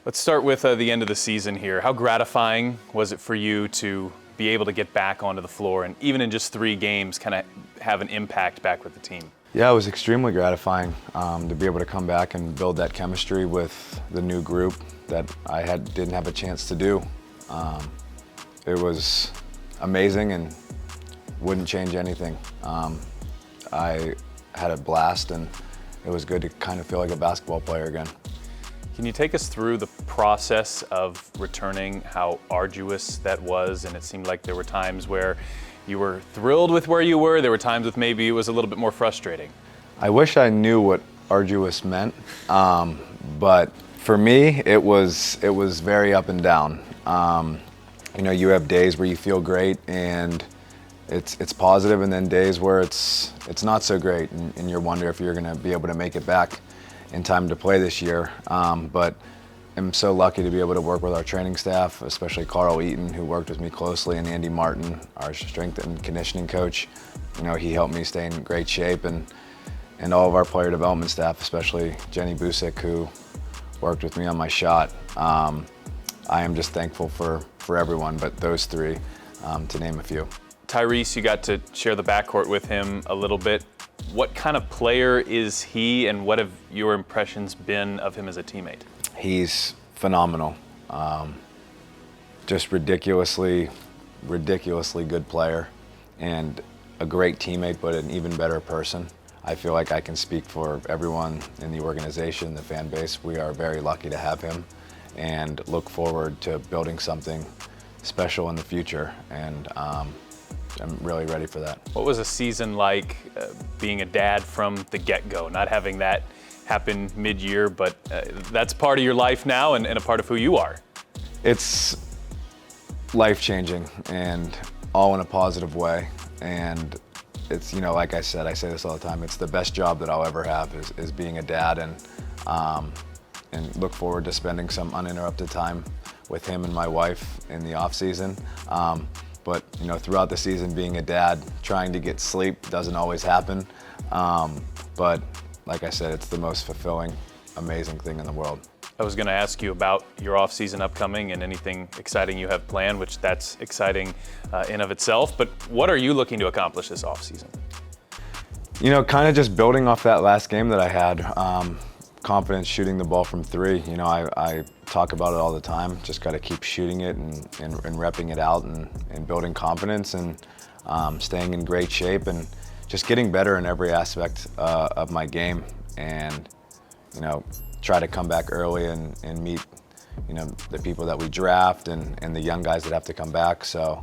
Let's start with the end of the season here. How gratifying was it for you to be able to get back onto the floor and even in just 3 games kind of have an impact back with the team? Yeah, it was extremely gratifying to be able to come back and build that chemistry with the new group that I didn't have a chance to do. It was amazing and wouldn't change anything. I had a blast and it was good to kind of feel like a basketball player again. Can you take us through the process of returning, how arduous that was? And it seemed like there were times where you were thrilled with where you were. There were times with maybe it was a little bit more frustrating. I wish I knew what arduous meant, but for me, it was very up and down. You have days where you feel great and it's positive, and then days where it's not so great, and you wonder if you're going to be able to make it back in time to play this year. But I'm so lucky to be able to work with our training staff, especially Carl Eaton, who worked with me closely, and Andy Martin, our strength and conditioning coach. He helped me stay in great shape, and all of our player development staff, especially Jenny Busick, who worked with me on my shot. I am just thankful for everyone, but those 3, to name a few. Tyrese, you got to share the backcourt with him a little bit. What kind of player is he, and what have your impressions been of him as a teammate? He's phenomenal. Just ridiculously good player, and a great teammate, but an even better person. I feel like I can speak for everyone in the organization, the fan base. We are very lucky to have him and look forward to building something special in the future. And I'm really ready for that. What was a season like being a dad from the get-go, not having that happen mid-year, but that's part of your life now and a part of who you are? It's life-changing and all in a positive way. And it's, like I said, I say this all the time, it's the best job that I'll ever have is being a dad, and look forward to spending some uninterrupted time with him and my wife in the off season. But throughout the season, being a dad, trying to get sleep doesn't always happen. But like I said, it's the most fulfilling, amazing thing in the world. I was going to ask you about your off-season upcoming and anything exciting you have planned, which that's exciting in of itself. But what are you looking to accomplish this off-season? Kind of just building off that last game that I had. Confidence shooting the ball from 3. I talk about it all the time. Just got to keep shooting it and repping it out and building confidence and staying in great shape and just getting better in every aspect of my game. And try to come back early and meet the people that we draft and the young guys that have to come back. So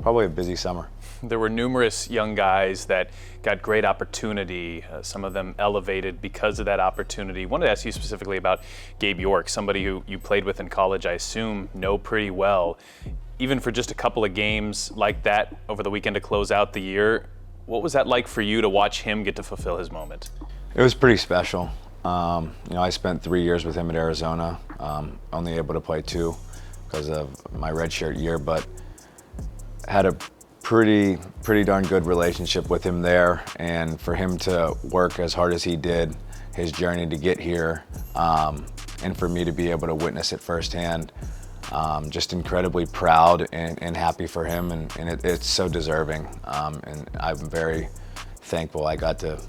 probably a busy summer. There were numerous young guys that got great opportunity, some of them elevated because of that opportunity. I wanted to ask you specifically about Gabe York, somebody who you played with in college, I assume know pretty well. Even for just a couple of games like that over the weekend to close out the year, what was that like for you to watch him get to fulfill his moment? It was pretty special. I spent 3 years with him at Arizona, only able to play 2 because of my redshirt year, but had a pretty darn good relationship with him there, and for him to work as hard as he did, his journey to get here, and for me to be able to witness it firsthand, just incredibly proud and happy for him, and it's so deserving, and I'm very thankful I got to,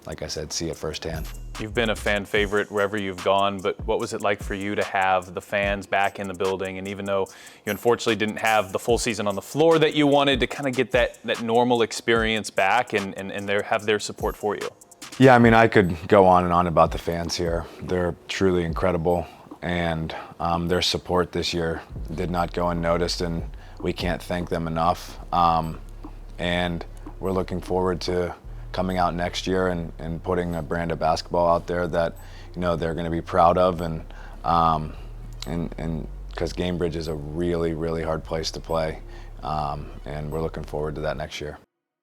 like I said, see it firsthand. You've been a fan favorite wherever you've gone, but what was it like for you to have the fans back in the building? And even though you unfortunately didn't have the full season on the floor that you wanted, to kind of get that normal experience back and have their support for you? Yeah, I could go on and on about the fans here. They're truly incredible, and their support this year did not go unnoticed, and we can't thank them enough. And we're looking forward to coming out next year and putting a brand of basketball out there that they're going to be proud of, and because Gamebridge is a really hard place to play, and we're looking forward to that next year.